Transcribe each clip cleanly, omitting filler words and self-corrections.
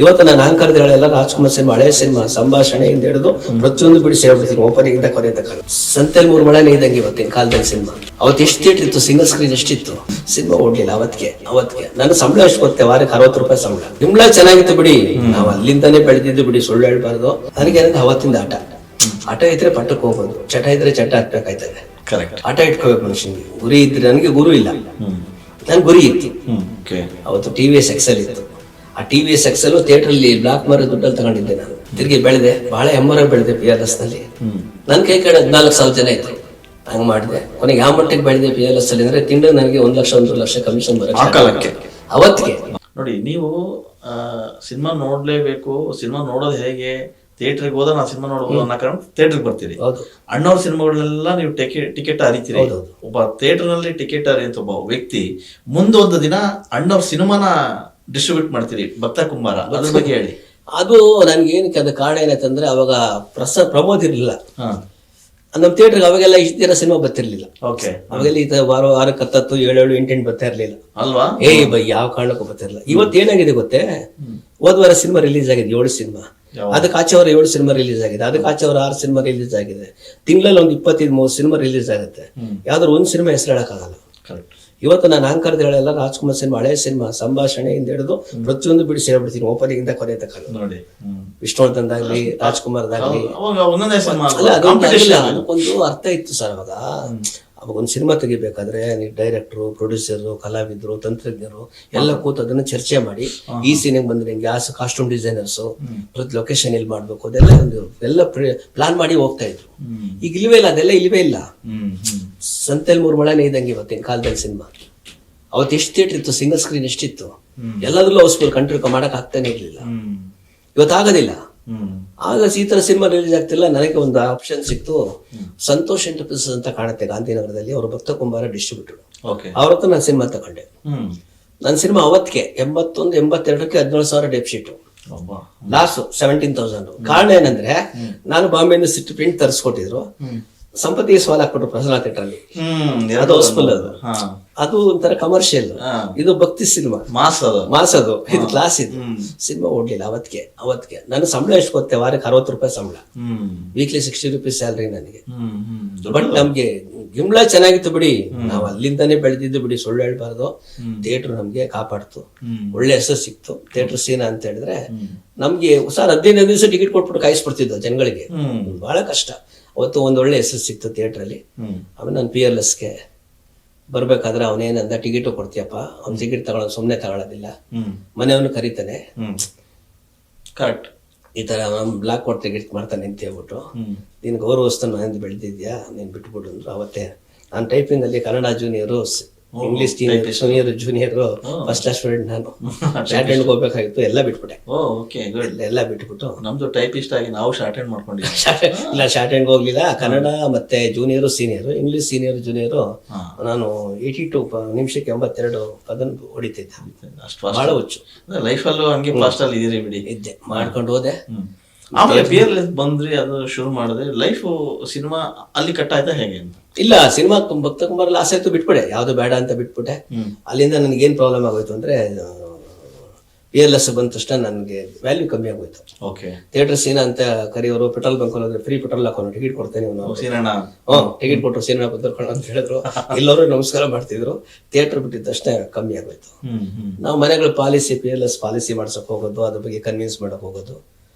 ಇವತ್ತು ನಾನು ಆಂಕರ್ಗಳೆಲ್ಲ ರಾಜ್ಕುಮಾರ್ ಸಿನಿಮಾ, ಹಳೆ ಸಿನಿಮಾ, ಸಂಭಾಷಣೆಯಿಂದ ಹಿಡಿದು ಪ್ರತಿಯೊಂದು ಬಿಡಿ ಸೇರ್ಬಿಡ್ತೀನಿ, ಓಪನಿಂಗ್ ಇಂದ ಕೊನೆ ತನಕ. ಸಂತೆಲ್ 3 ಮಳೆನೇ ಇದ್ದಂಗೆ ಇವತ್ತಿನ ಕಾಲದಲ್ಲಿ ಸಿನಿಮಾ. ಅವತ್ತು ಎಷ್ಟು ಥಿಯೇಟರ್ ಇತ್ತು, ಸಿಂಗಲ್ ಸ್ಕ್ರೀನ್ ಎಷ್ಟಿತ್ತು, ಸಿನಿಮಾ ಓಡ್ಲಿಲ್ಲ ಅವತ್ತಿಗೆ. ನನ್ನ ಸಂಬಳ ಎಷ್ಟು ಗೊತ್ತೆ, ವಾರಕ್ಕೆ 60 ರೂಪಾಯಿ ಸಂಬಳ. ನಿಮ್ಳ ಚೆನ್ನಾಗಿತ್ತು ಬಿಡಿ, ನಾವು ಅಲ್ಲಿಂದಾನೇ ಬೆಳೆದಿದ್ದು ಬಿಡಿ, ಸುಳ್ಳು ಹೇಳ್ಬಾರ್ದು. ನನಗೇನಂದ್ರೆ ಅವತ್ತಿಂದ ಆಟ ಇದ್ರೆ ಪಟ್ಟಕ್ಕೆ ಹೋಗೋದು, ಚಟ ಇದ್ರೆ ಚಟ ಹಾಕ್ಬೇಕಾಯ್ತದೆ. ಆಟ ಇಟ್ಕೋಬೇಕು ಮನುಷ್ಯನಿಗೆ. ಗುರಿ ಇದ್ರೆ, ನನಗೆ ಗುರು ಇಲ್ಲ, ನನ್ ಗುರಿ ಇತ್ತು. ಅವತ್ತು TVS XL ಇತ್ತು. ಆ TVS XL ಥಿಯೇಟರ್ ಅಲ್ಲಿ ಬ್ಲಾಕ್ ಮಾರೋ ದುಡ್ಡಲ್ಲಿ ತಗೊಂಡಿದ್ದೆ ನಾನು. ತಿರ್ಗಿ ಬೆಳೆದೆ, ಬಹಳ ಹೆಮ್ಮರ ಬೆಳೆದೆ PLS ನಲ್ಲಿ. ನನ್ ಕೈ ಕಡೆ 14,000 ಜನ ಇದ್ರು. ಹಂಗ್ ಮಾಡಿದೆ. ಕೊನೆಗೆ ಯಾವ ಮಟ್ಟಿಗೆ ಬೆಳೆದೆ PLS ಅಲ್ಲಿ ಅಂದ್ರೆ, ತಿಂಗಳು ನನಗೆ 1 ಲಕ್ಷ 1 ಲಕ್ಷ ಕಮಿಷನ್ ಬರೋಕ್ಕೆ ಅವತ್ತಿಗೆ. ನೋಡಿ, ನೀವು ಸಿನಿಮಾ ನೋಡ್ಲೇಬೇಕು, ಸಿನಿಮಾ ನೋಡೋದು ಹೇಗೆ, ಥಿಯೇಟರ್ಗೆ ಹೋದ್ರೆ ನಾವು ಸಿನಿಮಾ ನೋಡ್ಬೋದು ಅನ್ನೋ ಕಾರಣ ಥಿಯೇಟರ್ಗೆ ಬರ್ತೀರಿ. ಅಣ್ಣವ್ರ ಸಿನಿಮಾಗಳನ್ನೆಲ್ಲ ನೀವು ಟಿಕೆಟ್ ಹರಿತೀರಿ. ಒಬ್ಬ ಥಿಯೇಟರ್ ನಲ್ಲಿ ಟಿಕೆಟ್ ಹರಿಯಂತ ಒಬ್ಬ ವ್ಯಕ್ತಿ ಮುಂದೊಂದು ದಿನ ಅಣ್ಣವ್ರ ಸಿನಿಮಾನ ಡಿಸ್ಟ್ರಿಬ್ಯೂಟ್ ಮಾಡ್ತೀರಿ, ಭಕ್ತ ಕುಂಬಾರ, ಅದ್ರ ಬಗ್ಗೆ ಹೇಳಿ. ಅದು ನನ್ಗೆ ಏನಕ್ಕೆ ಅದು ಕಾರಣ ಏನಂತಂದ್ರೆ, ಅವಾಗ ಪ್ರಮೋದ್ ಇರ್ಲಿಲ್ಲ ನಮ್ಮ ಥಿಯೇಟರ್ಗೆ. ಅವಾಗೆಲ್ಲ ಇಷ್ಟು ದಿನ ಸಿನಿಮಾ ಬರ್ತಿರ್ಲಿಲ್ಲ. ಅವಾಗೆಲ್ಲ ಈ ವಾರಕ್ಕೆ 10, 7, 8 ಬರ್ತಾ ಇರ್ಲಿಲ್ಲ ಅಲ್ವಾ? ಯಾವ ಕಾರಣಕ್ಕೂ ಬರ್ತಿರ್ಲಿಲ್ಲ. ಇವತ್ತು ಏನಾಗಿದೆ ಗೊತ್ತೇ, ಹೋದ್ ವಾರ ಸಿನಿಮಾ ರಿಲೀಸ್ ಆಗಿದೆ 7 ಸಿನಿಮಾ, ಅದಕ್ಕೆ ಆಚೆ ಅವರ 7 ಸಿನಿಮಾ ರಿಲೀಸ್ ಆಗಿದೆ, ಅದಕ್ಕೆ ಆಚೆ ಅವರ 6 ಸಿನಿಮಾ ರಿಲೀಸ್ ಆಗಿದೆ. ತಿಂಗಳಲ್ಲಿ ಒಂದು 25-30 ಸಿನಿಮಾ ರಿಲೀಸ್ ಆಗುತ್ತೆ. ಯಾವ್ದಾದ್ರು ಒಂದು ಸಿನಿಮಾ ಹೆಸರು ಹೇಳಕ್ಕಾಗಲ್ಲ. ಇವತ್ತು ನಾನು ಆಂಕರ್ಗಳೆಲ್ಲ ರಾಜ್ಕುಮಾರ್ ಸಿನಿಮಾ, ಹಳೆ ಸಿನಿಮಾ, ಸಂಭಾಷಣೆಯಿಂದ ಹಿಡಿದು ಪ್ರತಿಯೊಂದು ಬಿಡಿ ಸೇರ್ಬಿಡ್ತೀನಿ, ಓಪನಿಂಗ್ ಇಂದ ಕೊನೆ ತನಕ. ನೋಡಿ, ವಿಷ್ಣುವರ್ಧನ್ದಾಗ್ಲಿ, ರಾಜ್ಕುಮಾರ್ದಾಗ್ಲಿ, ಅದಕ್ಕೊಂದು ಅರ್ಥ ಇತ್ತು ಸರ್. ಅವಾಗ ಒಂದು ಸಿನಿಮಾ ತೆಗಿಬೇಕಾದ್ರೆ ಡೈರೆಕ್ಟ್ರು, ಪ್ರೊಡ್ಯೂಸರು, ಕಲಾವಿದರು, ತಂತ್ರಜ್ಞರು ಎಲ್ಲ ಕೂತು ಅದನ್ನ ಚರ್ಚೆ ಮಾಡಿ, ಈ ಸಿನಿಮಾ ಬಂದ್ರೆ ಹಿಂಗೆ, ಕಾಸ್ಟ್ಯೂಮ್ ಡಿಸೈನರ್ಸ್, ಪ್ರತಿ ಲೊಕೇಶನ್ ಎಲ್ಲಿ ಮಾಡ್ಬೇಕು, ಅದೆಲ್ಲ ಎಲ್ಲ ಪ್ಲಾನ್ ಮಾಡಿ ಹೋಗ್ತಾ ಇದ್ರು. ಈಗ ಇಲ್ವೇ ಇಲ್ಲ, ಅದೆಲ್ಲ ಇಲ್ವೇ ಇಲ್ಲ. ಸಂತೆಲ್ 3 ಮಳೆನೇ ಇದ್ದಂಗೆ ಇವತ್ತಿನ ಕಾಲದಲ್ಲಿ ಸಿನಿಮಾ. ಅವತ್ತು ಎಷ್ಟು ಥಿಯೇಟರ್ ಇತ್ತು, ಸಿಂಗಲ್ ಸ್ಕ್ರೀನ್ ಎಷ್ಟಿತ್ತು, ಎಲ್ಲಾದ್ರಲ್ಲೂ ಹೌಸ್ಫುಲ್ ಕಂಟ್ರೋಲ್ ಮಾಡಕ್ ಆಗ್ತಾನೆ ಇರ್ಲಿಲ್ಲ. ಇವತ್ತಾಗೋದಿಲ್ಲ. ಆಗ ಈ ತರ ಸಿನಿಮಾ ರಿಲೀಸ್ ಆಗ್ತಿಲ್ಲ. ನನಗೆ ಒಂದು ಆಪ್ಷನ್ ಸಿಕ್ತು, ಸಂತೋಷ್ ಎಂಟರ್ಪ್ರೈಸಸ್ ಅಂತ ಕಾಣುತ್ತೆ ಗಾಂಧಿನಗರದಲ್ಲಿ, ಅವರು ಭಕ್ತ ಕುಂಬಾರ ಡಿಸ್ಟ್ರಿಬ್ಯೂಟರ್. ಅವ್ರ ಹತ್ರ ನಾನು ಸಿನಿಮಾ ತಗೊಂಡೆ. ನನ್ನ ಸಿನಿಮಾ ಅವತ್ತಿಗೆ 81-82ಕ್ಕೆ 17,000 ಡೆಪ್ ಶೀಟ್, ಲಾಸ್ 17,000. ಕಾರಣ ಏನಂದ್ರೆ, ನಾನು ಬಾಂಬೆಯಿಂದ ಸಿಟ್ಟು ಪ್ರಿಂಟ್ ತರಿಸ್ಕೊಟ್ಟಿದ್ರು, ಸಂಪತ್ತಿಗೆ ಸವಾಲ್ ಹಾಕ್ಬಿಟ್ರು ಪ್ರಸನ್ನ ಥಿಯೇಟರ್ ಅಲ್ಲಿ. ಅದು ಹೌಸ್ಫುಲ್, ಅದು ಒಂಥರ ಕಮರ್ಷಿಯಲ್, ಇದು ಭಕ್ತಿ ಸಿನಿಮಾ, ಮಾಸ್ ಅದು, ಇದು ಕ್ಲಾಸ್. ಇದು ಸಿನಿಮಾ ಓಡ್ಲಿಲ್ಲ ಅವತ್ತಿಗೆ. ನನ್ನ ಸಂಬಳ ಎಷ್ಟು ಗೊತ್ತೆ, ವಾರಕ್ಕೆ 60 ರೂಪಾಯಿ ಸಂಬಳ, ವೀಕ್ಲಿ 60 ರೂಪೀಸ್ ಸ್ಯಾಲ್ರಿ ನನಗೆ. ಬಟ್ ನಮ್ಗೆ ಗಿಮ್ಳ ಚೆನ್ನಾಗಿತ್ತು ಬಿಡಿ, ನಾವು ಅಲ್ಲಿಂದಾನೇ ಬೆಳೆದಿದ್ದು ಬಿಡಿ, ಸುಳ್ಳು ಹೇಳ್ಬಾರ್ದು. ಥಿಯೇಟರ್ ನಮ್ಗೆ ಕಾಪಾಡ್ತು, ಒಳ್ಳೆ ಹೆಸರು ಸಿಕ್ತು. ಥಿಯೇಟರ್ ಸೀನಾ ಅಂತ ಹೇಳಿದ್ರೆ ನಮ್ಗೆ ಸರ್ 15 ದಿವಸ ಟಿಕೆಟ್ ಕೊಟ್ಬಿಟ್ಟು ಕಾಯಿಸ್ಬಿಡ್ತಿದ್ವು ಜನಗಳಿಗೆ, ಬಹಳ ಕಷ್ಟ. ಅವತ್ತು ಒಂದ್ ಒಳ್ಳೆ ಹೆಸರು ಸಿಕ್ತು ಥಿಯೇಟರ್ ಅಲ್ಲಿ. ಆಮೇಲೆ ನಾನು PLSಗೆ ಬರ್ಬೇಕಾದ್ರೆ ಅವನೇನಂದ, ಟಿಕೆಟು ಕೊಡ್ತೀಯಪ್ಪ, ಅವ್ನ ಟಿಕೆಟ್ ತಗೊಳ್ಳೋದು ಸುಮ್ನೆ ತಗೊಳ್ಳೋದಿಲ್ಲ, ಮನೆಯವನು ಕರೀತಾನೆ, ಕರೆಕ್ಟ್, ಈ ತರ ಬ್ಲಾಕ್ ಕೊಟ್ಟು ಟಿಕೆಟ್ ಮಾಡ್ತಾನೆ ಅಂತ ಹೇಳ್ಬಿಟ್ಟು, ನೀನ್ ಗೌರವಸ್ಥಾನ ಮನೆಯಿಂದ ಬೆಳೆದಿದ್ಯಾ, ನೀನ್ ಬಿಟ್ಬಿಡು ಅಂದ್ರು. ಅವತ್ತೇ ನಾನು ಟೈಪಿಂಗ್ ಅಲ್ಲಿ Kannada junior, English junior, first class student ನಾನು. ಶಾರ್ಟ್ ಹ್ಯಾಂಡ್ ಹೋಗ್ಬೇಕಾಗಿತ್ತು, ಎಲ್ಲ ಬಿಟ್ಬಿಟ್ಟೆ. ಎಲ್ಲ ಬಿಟ್ಬಿಟ್ಟು ನಮ್ದು ಟೈಪಿಸ್ಟ್ ಆಗಿ ನಾವು ಶಾರ್ಟ್ ಹ್ಯಾಂಡ್ ಮಾಡ್ಕೊಂಡಿದ್ವಿ. ಇಲ್ಲ, ಶಾರ್ಟ್ ಹ್ಯಾಂಡ್ ಹೋಗ್ಲಿಲ್ಲ. ಕನ್ನಡ ಮತ್ತೆ junior, senior, English senior, junior. ನಾನು 82 ನಿಮಿಷಕ್ಕೆ 82 ಪದ ಹೊಡಿತಿದ್ದೆ. ಅಷ್ಟು ಬಹಳ ಹುಚ್ಚು. ಲೈಫಲ್ಲೂ ಹಂಗೆ ಫಾಸ್ಟ್ ಅಲ್ಲಿ ಇದೀರಿ ಬಿಡಿ. ಇದ್ದೆ, ಮಾಡ್ಕೊಂಡು ಹೋದೆ. ಆಮೇಲೆ PLS ಬಂದ್ರಿ, ಅದು ಶುರು ಮಾಡಿದ್ರೆ ಲೈಫ್ ಸಿನಿಮಾ ಅಲ್ಲಿ ಕಟ್ ಆಯ್ತಾ ಹೇಗೆ ಅಂತ? ಇಲ್ಲ, ಸಿನಿಮಾ ಭಕ್ತ ಕುಮಾರ್ ಲಾಸ್ ಆಯ್ತು, ಬಿಟ್ಬಿಟ್ಟೆ, ಯಾವ್ದು ಬೇಡ ಅಂತ ಬಿಟ್ಬಿಟ್ಟೆ. ಅಲ್ಲಿಂದ ನನಗೆ ಏನ್ ಪ್ರಾಬ್ಲಮ್ ಆಗೋಯ್ತು ಅಂದ್ರೆ, PLS ಬಂದ ತಕ್ಷಣ ನನಗೆ ವ್ಯಾಲ್ಯೂ ಕಮ್ಮಿ ಆಗೋಯ್ತು. ಥಿಯೇಟರ್ ಸೀನಾ ಅಂತ ಕರೆಯೋರು, ಪೆಟ್ರೋಲ್ ಬಂಕ್ ಹೋದ್ರೆ ಫ್ರೀ ಪೆಟ್ರೋಲ್ ಹಾಕೊಂಡು ಟಿಕೆಟ್ ಕೊಡ್ತೇನೆ, ಟಿಕೆಟ್ ಕೊಟ್ಟರು ಸೀನಾ ಬಂದ್ಕೊಂಡು ಅಂತ ಹೇಳಿದ್ರು. ಎಲ್ಲರೂ ನಮಸ್ಕಾರ ಮಾಡ್ತಿದ್ರು. ಥಿಯೇಟರ್ ಬಿಟ್ಟಿದ ತಕ್ಷಣ ಕಮ್ಮಿ ಆಗೋಯ್ತು. ನಾವು ಮನೆಗಳ ಪಾಲಿಸಿ, PLS ಪಾಲಿಸಿ ಮಾಡ್ಸಕ್ ಹೋಗೋದು, ಅದ್ರ ಬಗ್ಗೆ ಕನ್ವಿನ್ಸ್ ಮಾಡಕ್ ಹೋಗೋದು,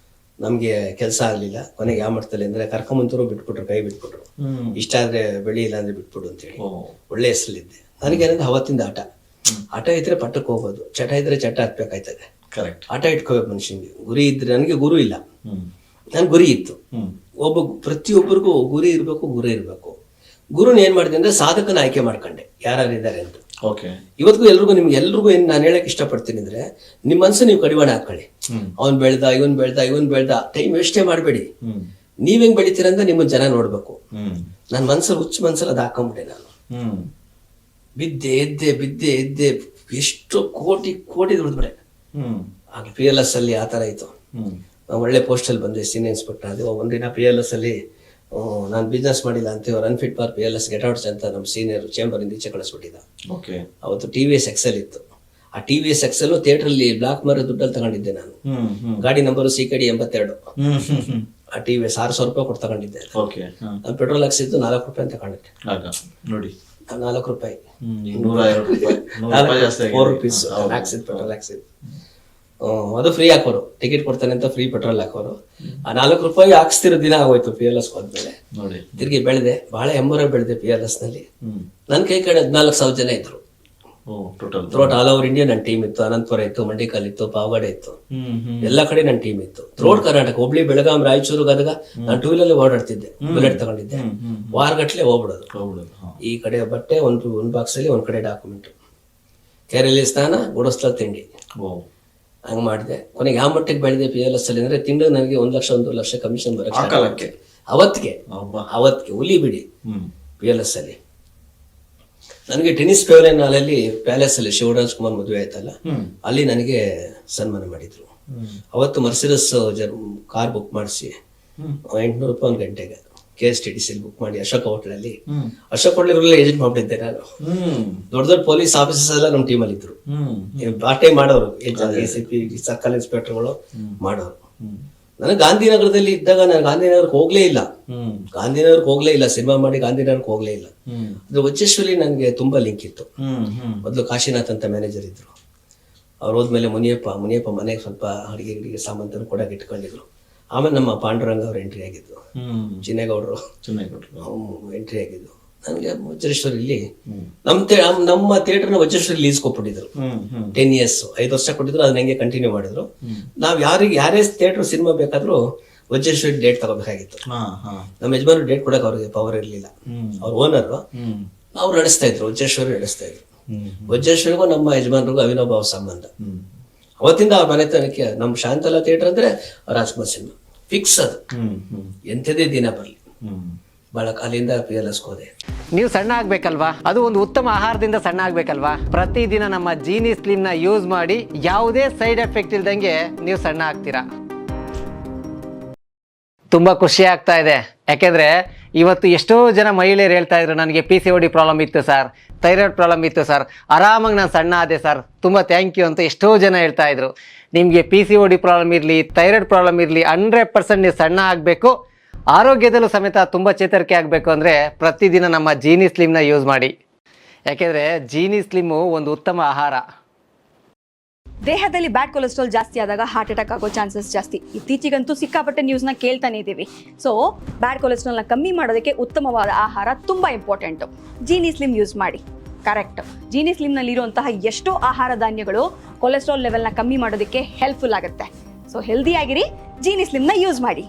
ನಮ್ಗೆ ಕೆಲಸ ಆಗ್ಲಿಲ್ಲ. ಕೊನೆಗೆ ಯಾವ ಮಾಡ್ತಲ್ಲ ಅಂದ್ರೆ, ಕರ್ಕೊಂಬಂತರು ಬಿಟ್ಬಿಟ್ರು, ಕೈ ಬಿಟ್ಬಿಟ್ರು. ಇಷ್ಟ ಆದ್ರೆ ಬೆಳಿ, ಇಲ್ಲ ಅಂದ್ರೆ ಬಿಟ್ಬಿಡು ಅಂತೇಳಿ. ಒಳ್ಳೆ ಹೆಸರಿದ್ದೆ. ನನಗೇನಂದ್ರೆ ಅವತ್ತಿಂದ ಆಟ ಇದ್ರೆ ಪಟ್ಟಕ್ಕೆ ಹೋಗೋದು, ಚಟ ಇದ್ರೆ ಚಟ ಹಾಕ್ಬೇಕಾಯ್ತದೆ. ಆಟ ಇಟ್ಕೋಬೇಕು ಮನುಷ್ಯನಿಗೆ. ಗುರಿ ಇದ್ರೆ, ನನಗೆ ಗುರು ಇಲ್ಲ, ನನ್ ಗುರಿ ಇತ್ತು. ಪ್ರತಿಯೊಬ್ಬರಿಗೂ ಗುರಿ ಇರ್ಬೇಕು. ಗುರುನ ಏನ್ ಮಾಡಿದೆ ಅಂದ್ರೆ, ಸಾಧಕನ ಆಯ್ಕೆ ಮಾಡ್ಕೊಂಡೆ, ಯಾರ್ಯಾರಿದ್ದಾರೆ ಅಂತ. ಇವತ್ತಿಗೂ ಎಲ್ರಿಗೂ ಏನ್ ನಾನು ಹೇಳಕ್ ಇಷ್ಟಪಡ್ತೀನಿ ಅಂದ್ರೆ, ನಿಮ್ ಮನ್ಸು ನೀವು ಕಡಿವಾಣ ಹಾಕೊಳ್ಳಿ. ಅವ್ನ್ ಬೆಳ್ದ, ಇವನ್ ಬೆಳ್ದ, ಟೈಮ್ ವೇಸ್ಟೇ ಮಾಡ್ಬೇಡಿ. ನೀವ್ ಹೆಂಗ್ ಬೆಳಿತೀರ ಅಂತ ನಿಮ್ಮನ್ ಜನ ನೋಡ್ಬೇಕು. ನನ್ ಮನ್ಸಲ್ಲಿ ಹುಚ್ಚು ಮನ್ಸಲ್ಲಿ ಅದ್ ಹಾಕೊಂಡ್ಬಿಟ್ಟೆ ನಾನು. ಬಿದ್ದೆ ಎಷ್ಟು ಕೋಟಿ ದುಡ್ದ್ಬಿಡೆ. ಆಗ PLS ಅಲ್ಲಿ ಆತರ ಆಯ್ತು. ಒಳ್ಳೆ ಪೋಸ್ಟ್ ಅಲ್ಲಿ ಬಂದೆ, ಸೀನಿಯರ್ ಇನ್ಸ್ಪೆಕ್ಟರ್. ಅದು ಒಂದಿನ PLS ಅಲ್ಲಿ ನಾನು ಬಿಸ್ನೆಸ್ ಮಾಡಿಲ್ಲ ಅಂತ unfit for PLS get outs ಅಂತ ನಮ್ಮ ಸೀನಿಯರ್ ಚೇಂಬರ್ ಇಂದ ಈಚೆ ಕಳಿಸ್ಬಿಟ್ಟಿದ್ದ. ಅವತ್ತು TVS XL ಇತ್ತು. ಆ TVS XL ಥಿಯೇಟ್ರಲ್ಲಿ ಬ್ಲಾಕ್ ಮಾರೋ ದುಡ್ಡಲ್ಲಿ ತಗೊಂಡಿದ್ದೆ ನಾನು. ಗಾಡಿ ನಂಬರು CKD 82. ಆ TVS 600 ರೂಪಾಯಿ ಕೊಟ್ಟು ತಗೊಂಡಿದ್ದೆ. ಓಕೆ. ನಾನು ಪೆಟ್ರೋಲ್ ಹಾಕ್ಸಿದ್ದು 4 ರೂಪಾಯಿ ಅಂತ ತಗೊಂಡಿದ್ದೆ. ನೋಡಿ 4 ರೂಪಾಯಿ, 150 ಜಾಸ್ತಿ 4 ರುಪೀಸ್ ಹಾಕ್ಸಿದ್ದು, ಪೆಟ್ರೋಲ್ ಹಾಕ್ಸಿದ್ದು. ಅದು ಫ್ರೀ ಹಾಕೋರು, ಟಿಕೆಟ್ ಕೊಡ್ತಾನೆ ಅಂತ ಫ್ರೀ ಪೆಟ್ರೋಲ್ ಹಾಕೋರು. ಆ 4 ರೂಪಾಯಿ ಹಾಕ್ಸ್ತಿರೋ ದಿನ ಆಗೋಯ್ತು PLS ಹೋದ್ಮೇಲೆ. ನೋಡಿ ತಿರ್ಗಿ ಬೆಳೆದೆ, ಬಹಳ ಹೆಮ್ಮರ ಬೆಳೆದೆ PLS ನಲ್ಲಿ. ನನ್ನ ಕೈ ಕಡೆ 14,000 ಜನ ಇದ್ರು. ಥ್ರೋಟ್ ಆಲ್ ಓವರ್ ಇಂಡಿಯಾ ನನ್ನ ಟೀಮ್ ಇತ್ತು. ಅನಂತಪುರ ಇತ್ತು, ಮಂಡಿಕಲ್ ಇತ್ತು, ಪಾವಗಡ ಇತ್ತು, ಎಲ್ಲ ಕಡೆ ನನ್ನ ಟೀಮ್ ಇತ್ತು. ಥ್ರೋಟ್ ಕರ್ನಾಟಕ, ಹುಬ್ಳಿ, ಬೆಳಗಾಂ, ರಾಯಚೂರು, ಗದಗ ನಾನು 2 ವೀಲರ್ ಓಡಾಡ್ತಿದ್ದೆ. ಬುಲೆಟ್ ತಗೊಂಡಿದ್ದೆ, ವಾರಗಟ್ಲೆ ಹೋಗ್ಬಿಡೋದು. ಈ ಕಡೆ ಬಟ್ಟೆ ಒಂದು ಬಾಕ್ಸ್ ಅಲ್ಲಿ, ಒಂದ್ ಕಡೆ ಡಾಕ್ಯುಮೆಂಟ್, ಕೆರೆಯಲ್ಲಿ ಸ್ನಾನ, ಗುಡಸ್ಲ ತಿಂಡಿ, ಹಂಗ್ ಮಾಡಿದೆ. ಕೊನೆಗೆ ಯಾವ ಮಟ್ಟಿಗೆ ಬೆಳೆದೆ PLS ಅಲ್ಲಿ ಅಂದ್ರೆ ತಿಂಗಳು ನನಗೆ 1 ಲಕ್ಷ 1 ಲಕ್ಷ ಕಮಿಷನ್ ಬರಕ್ಕೆ ಅವತ್ತಿಗೆ ಹುಲಿ ಬಿಡಿ. PLS ಅಲ್ಲಿ ನನಗೆ ಟೆನಿಸ್ ಪೆವಿಲಿಯನ್ ಹಾಲಲ್ಲಿ ಪ್ಯಾಲೇಸ್ ಅಲ್ಲಿ ಶಿವರಾಜ್ ಕುಮಾರ್ ಮದುವೆ ಆಯ್ತಲ್ಲ, ಅಲ್ಲಿ ನನಗೆ ಸನ್ಮಾನ ಮಾಡಿದ್ರು. ಅವತ್ತು ಮರ್ಸಿಡಸ್ ಕಾರ್ ಬುಕ್ ಮಾಡಿಸಿ 800 ರೂಪಾಯಿ 1 ಗಂಟೆಗೆ KSTTC ಬುಕ್ ಮಾಡಿ ಅಶೋಕ್ ಹೋಟೆಲಲ್ಲಿ, ಅಶೋಕ್ ಹೋಟೆಲ್ ಏಜೆಂಟ್ ಮಾಡ್ಬಿಟ್ಟಿದ್ದೆ ನಾನು. ದೊಡ್ಡ ದೊಡ್ಡ ಪೊಲೀಸ್ ಆಫೀಸರ್ಸ್ ಎಲ್ಲ ನಮ್ಮ ಟೀಮಲ್ಲಿ ಇದ್ರು. ಪಾರ್ಟ್ ಟೈಮ್ ಮಾಡೋರು, ACP, ಸರ್ಕಲ್ ಇನ್ಸ್ಪೆಕ್ಟರ್ಗಳು ಮಾಡೋರು. ನನಗೆ ಗಾಂಧಿನಗರದಲ್ಲಿ ಇದ್ದಾಗ ನಾನು ಗಾಂಧಿನಗರಕ್ಕೆ ಹೋಗ್ಲೇ ಇಲ್ಲ. ಸಿನಿಮಾ ಮಾಡಿ ಗಾಂಧಿನಗರಕ್ಕೆ ಹೋಗ್ಲೇ ಇಲ್ಲ. ಅದು ವಜ್ರೇಶ್ವರಿ ನನಗೆ ತುಂಬಾ ಲಿಂಕ್ ಇತ್ತು. ಮೊದಲು ಕಾಶಿನಾಥ್ ಅಂತ ಮ್ಯಾನೇಜರ್ ಇದ್ರು. ಅವ್ರು ಹೋದ್ಮೇಲೆ ಮುನಿಯಪ್ಪ ಮನೆಗೆ ಸ್ವಲ್ಪ ಅಡಿಗೆ ಸಾಮಾನು ಕೊಡಕ್ಕೆ ಇಟ್ಕೊಂಡಿದ್ರು. ಆಮೇಲೆ ನಮ್ಮ ಪಾಂಡುರಂಗ ಅವ್ರು ಎಂಟ್ರಿ ಆಗಿದ್ದು, ಚಿನ್ನೇಗೌಡರು ಎಂಟ್ರಿ ಆಗಿದ್ದು. ನನಗೆ ವಜ್ರೇಶ್ವರಿಲಿ ನಮ್ಮ ಥಿಯೇಟರ್ನ ವಜ್ರೇಶ್ವರಿ ಲೀಸ್ ಕೊಟ್ಬಿಟ್ಟಿದ್ರು. 10 years 5 ವರ್ಷ ಕೊಟ್ಟಿದ್ರು. ಅದನ್ನ ಹೆಂಗೆ ಕಂಟಿನ್ಯೂ ಮಾಡಿದ್ರು. ನಾವ್ ಯಾರೇ ಥಿಯೇಟರ್ ಸಿನಿಮಾ ಬೇಕಾದ್ರೂ ವಜ್ರೇಶ್ವರಿ ಡೇಟ್ ತಗೋಬೇಕಾಗಿತ್ತು. ನಮ್ಮ ಯಜಮಾನ್ರು ಡೇಟ್ ಕೊಡಕ್ ಅವ್ರಿಗೆ ಪವರ್ ಇರ್ಲಿಲ್ಲ. ಅವ್ರ ಓನರ್ ಅವ್ರು ನಡೆಸ್ತಾ ಇದ್ರು, ವಜ್ರೇಶ್ವರಿ ನಡೆಸ್ತಾ ಇದ್ರು. ವಜ್ರೇಶ್ವರಿಗೂ ನಮ್ಮ ಯಜಮಾನ್ರಿಗೂ ಅವಿನಾಭಾವ ಸಂಬಂಧ. ಅವತ್ತಿಂದ ಆ ಮನೆತನಕ್ಕೆ ನಮ್ಮ ಶಾಂತಲಾ ಥಿಯೇಟರ್ ಅಂದ್ರೆ ರಾಜ್ಕುಮಾರ್ ಸಿನಿಮಾ ಫಿಕ್ಸ್. ಅದು ಎಂಥದೇ ದಿನ ಬರ್ಲಿ, ಬಹಳ ಕಾಲಿಂದ PLS ಹೋದೆ. ನೀವು ಸಣ್ಣ ಆಗ್ಬೇಕಲ್ವಾ, ಅದು ಒಂದು ಉತ್ತಮ ಆಹಾರದಿಂದ ಸಣ್ಣ ಆಗ್ಬೇಕಲ್ವಾ. ಪ್ರತಿದಿನ ನಮ್ಮ ಜೀನಿ ಸ್ಲಿಮ್ ನ ಯೂಸ್ ಮಾಡಿ ಯಾವುದೇ ಸೈಡ್ ಎಫೆಕ್ಟ್ ಇಲ್ದಂಗೆ ನೀವು ಸಣ್ಣ ಆಗ್ತೀರಾ. ತುಂಬಾ ಖುಷಿ ಆಗ್ತಾ ಇದೆ, ಯಾಕೆಂದ್ರೆ ಇವತ್ತು ಎಷ್ಟೋ ಜನ ಮಹಿಳೆಯರು ಹೇಳ್ತಾ ಇದ್ರು, ನನಗೆ PCOD ಪ್ರಾಬ್ಲಮ್ ಇತ್ತು ಸರ್, ಥೈರಾಯ್ಡ್ ಪ್ರಾಬ್ಲಮ್ ಇತ್ತು ಸರ್, ಆರಾಮಾಗಿ ನಾನು ಸಣ್ಣ ಆದೆ ಸರ್, ತುಂಬ ಥ್ಯಾಂಕ್ ಯು ಅಂತ ಎಷ್ಟೋ ಜನ ಹೇಳ್ತಾ ಇದ್ರು. ನಿಮಗೆ PCOD ಪ್ರಾಬ್ಲಮ್ ಇರಲಿ, ಥೈರಾಯ್ಡ್ ಪ್ರಾಬ್ಲಮ್ ಇರಲಿ, 100% ನೀವು ಸಣ್ಣ ಆಗಬೇಕು, ಆರೋಗ್ಯದಲ್ಲೂ ಸಮೇತ ತುಂಬ ಚೇತರಿಕೆ ಆಗಬೇಕು ಅಂದರೆ ಪ್ರತಿದಿನ ನಮ್ಮ ಜೀನಿ ಸ್ಲಿಮ್ನ ಯೂಸ್ ಮಾಡಿ. ಯಾಕೆಂದರೆ ಜೀನಿ ಸ್ಲಿಮ್ಮು ಒಂದು ಉತ್ತಮ ಆಹಾರ. ದೇಹದಲ್ಲಿ ಬ್ಯಾಡ್ ಕೊಲೆಸ್ಟ್ರಾಲ್ ಜಾಸ್ತಿ ಆದಾಗ ಹಾರ್ಟ್ ಅಟ್ಯಾಕ್ ಆಗೋ ಚಾನ್ಸಸ್ ಜಾಸ್ತಿ. ಇತ್ತೀಚೆಗಂತೂ ಸಿಕ್ಕಾಪಟ್ಟೆ ನ್ಯೂಸ್ನ ಕೇಳ್ತಾನೆ ಇದ್ದೀವಿ. ಸೊ ಬ್ಯಾಡ್ ಕೊಲೆಸ್ಟ್ರಾಲ್ನ ಕಮ್ಮಿ ಮಾಡೋದಕ್ಕೆ ಉತ್ತಮವಾದ ಆಹಾರ ತುಂಬ ಇಂಪಾರ್ಟೆಂಟು. ಜೀನಿ ಸ್ಲಿಮ್ ಯೂಸ್ ಮಾಡಿ. ಕರೆಕ್ಟ್, ಜೀನಿ ಸ್ಲಿಮ್ನಲ್ಲಿರುವಂತಹ ಎಷ್ಟೋ ಆಹಾರ ಧಾನ್ಯಗಳು ಕೊಲೆಸ್ಟ್ರಾಲ್ ಲೆವೆಲ್ನ ಕಮ್ಮಿ ಮಾಡೋದಕ್ಕೆ ಹೆಲ್ಪ್ಫುಲ್ ಆಗುತ್ತೆ. ಸೊ ಹೆಲ್ದಿ ಆಗಿರಿ, ಜೀನಿ ಸ್ಲಿಮ್ನ ಯೂಸ್ ಮಾಡಿ.